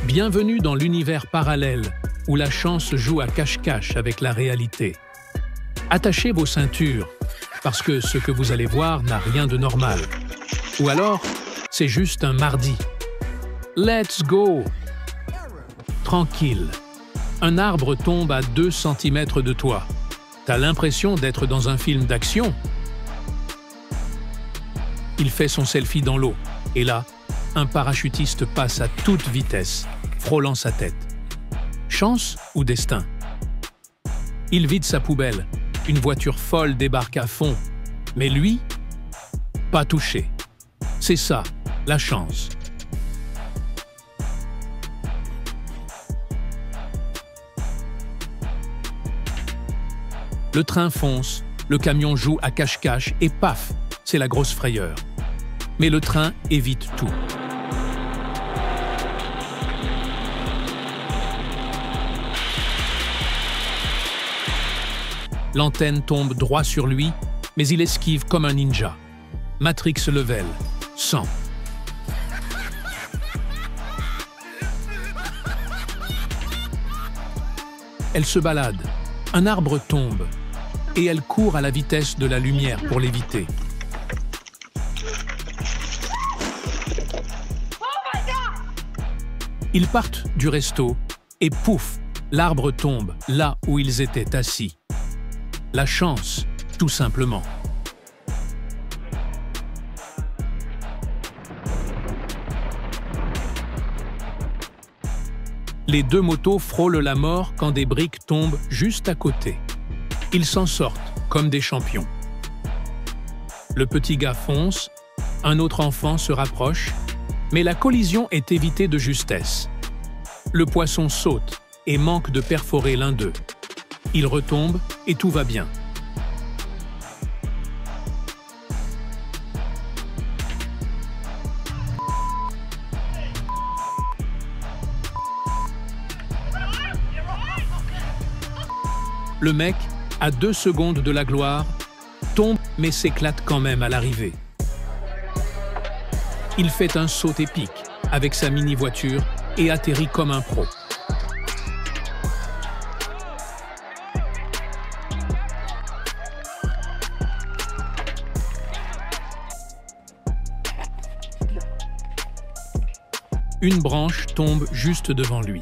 Bienvenue dans l'univers parallèle où la chance joue à cache-cache avec la réalité. Attachez vos ceintures, parce que ce que vous allez voir n'a rien de normal. Ou alors, c'est juste un mardi. Let's go! Tranquille. Un arbre tombe à 2 cm de toi. T'as l'impression d'être dans un film d'action. Il fait son selfie dans l'eau. Et là, un parachutiste passe à toute vitesse, frôlant sa tête. Chance ou destin? Il vide sa poubelle. Une voiture folle débarque à fond. Mais lui, pas touché. C'est ça, la chance. Le train fonce, le camion joue à cache-cache et paf, c'est la grosse frayeur. Mais le train évite tout. L'antenne tombe droit sur lui, mais il esquive comme un ninja. Matrix level, 100. Elle se balade, un arbre tombe, et elle court à la vitesse de la lumière pour l'éviter. Ils partent du resto, et pouf, l'arbre tombe là où ils étaient assis. La chance, tout simplement. Les 2 motos frôlent la mort quand des briques tombent juste à côté. Ils s'en sortent comme des champions. Le petit gars fonce, un autre enfant se rapproche, mais la collision est évitée de justesse. Le poisson saute et manque de perforer l'un d'eux. Il retombe et tout va bien. Le mec, à 2 secondes de la gloire, tombe mais s'éclate quand même à l'arrivée. Il fait un saut épique avec sa mini-voiture et atterrit comme un pro. Une branche tombe juste devant lui.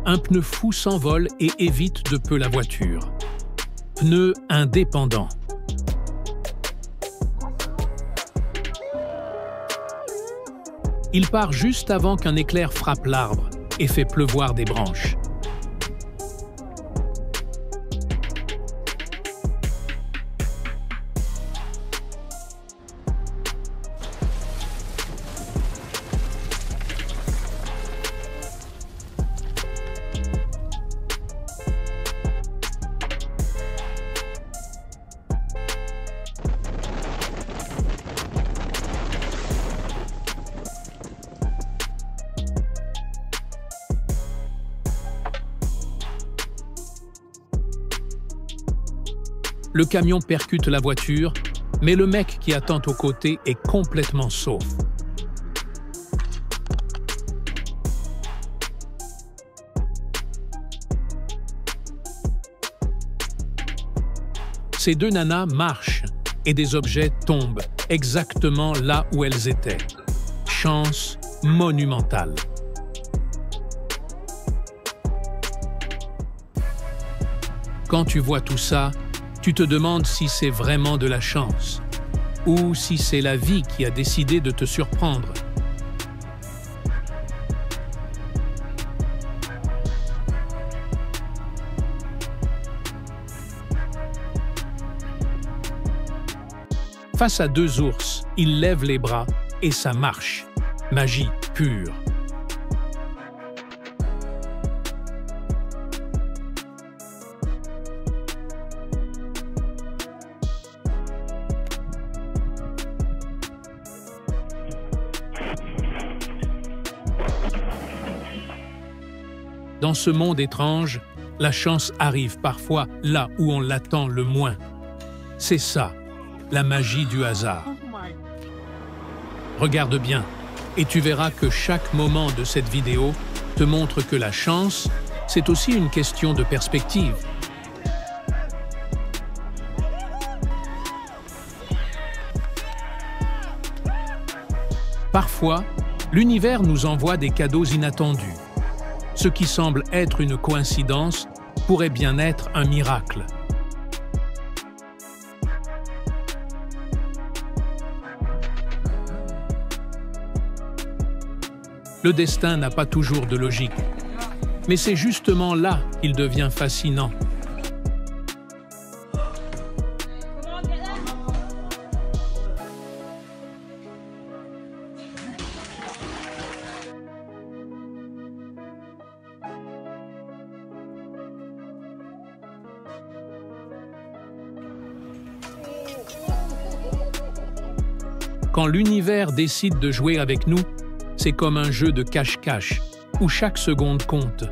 Un pneu fou s'envole et évite de peu la voiture. Pneu indépendant. Il part juste avant qu'un éclair frappe l'arbre et fait pleuvoir des branches. Le camion percute la voiture, mais le mec qui attend aux côtés est complètement sauf. Ces 2 nanas marchent et des objets tombent exactement là où elles étaient. Chance monumentale. Quand tu vois tout ça, tu te demandes si c'est vraiment de la chance ou si c'est la vie qui a décidé de te surprendre. Face à 2 ours, il lève les bras et ça marche. Magie pure. dans ce monde étrange, la chance arrive parfois là où on l'attend le moins. C'est ça, la magie du hasard. Regarde bien, et tu verras que chaque moment de cette vidéo te montre que la chance, c'est aussi une question de perspective. Parfois, l'univers nous envoie des cadeaux inattendus. Ce qui semble être une coïncidence pourrait bien être un miracle. Le destin n'a pas toujours de logique, mais c'est justement là qu'il devient fascinant. Quand l'univers décide de jouer avec nous, c'est comme un jeu de cache-cache, où chaque seconde compte.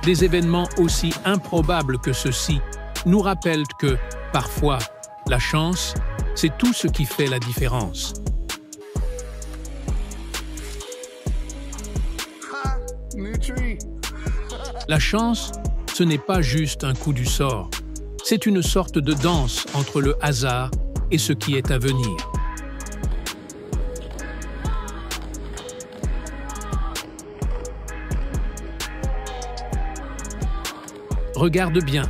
Des événements aussi improbables que ceux-ci nous rappellent que, parfois, la chance, c'est tout ce qui fait la différence. La chance, ce n'est pas juste un coup du sort. C'est une sorte de danse entre le hasard et ce qui est à venir. Regarde bien,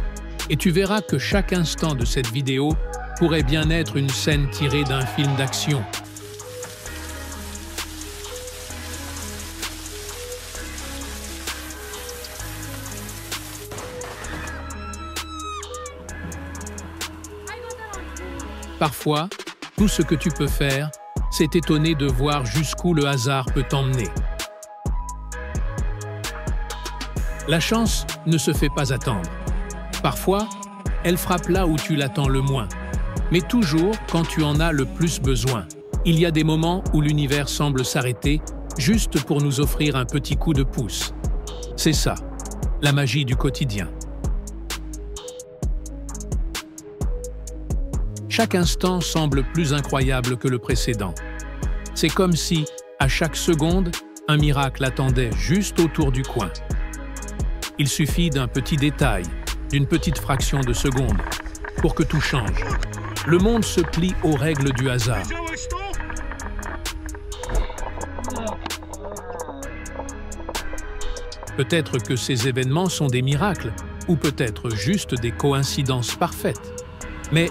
et tu verras que chaque instant de cette vidéo pourrait bien être une scène tirée d'un film d'action. Parfois, tout ce que tu peux faire, c'est t'étonner de voir jusqu'où le hasard peut t'emmener. La chance ne se fait pas attendre. Parfois, elle frappe là où tu l'attends le moins, mais toujours quand tu en as le plus besoin. Il y a des moments où l'univers semble s'arrêter juste pour nous offrir un petit coup de pouce. C'est ça, la magie du quotidien. Chaque instant semble plus incroyable que le précédent. C'est comme si, à chaque seconde, un miracle attendait juste autour du coin. Il suffit d'un petit détail, d'une petite fraction de seconde, pour que tout change. Le monde se plie aux règles du hasard. Peut-être que ces événements sont des miracles, ou peut-être juste des coïncidences parfaites. Mais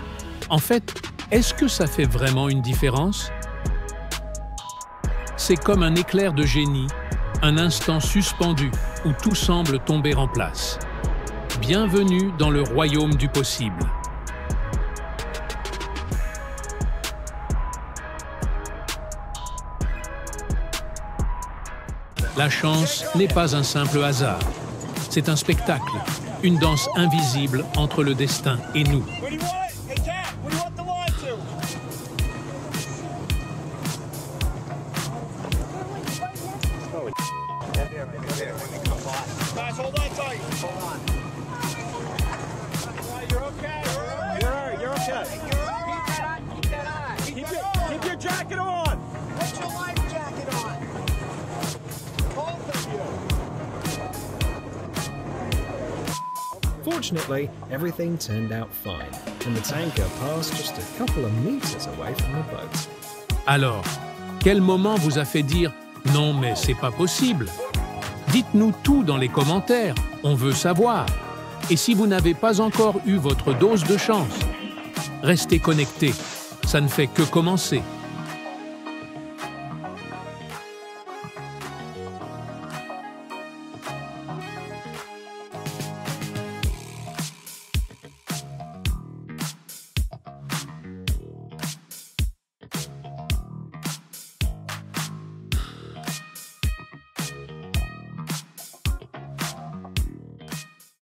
en fait, est-ce que ça fait vraiment une différence? C'est comme un éclair de génie, un instant suspendu où tout semble tomber en place. Bienvenue dans le royaume du possible. La chance n'est pas un simple hasard. C'est un spectacle, une danse invisible entre le destin et nous. Fortunately, everything turned out fine, and the tanker passed just a couple of meters away from the boat. Alors, quel moment vous a fait dire « Non, mais c'est pas possible » ? Dites-nous tout dans les commentaires, on veut savoir. Et si vous n'avez pas encore eu votre dose de chance, restez connectés, ça ne fait que commencer.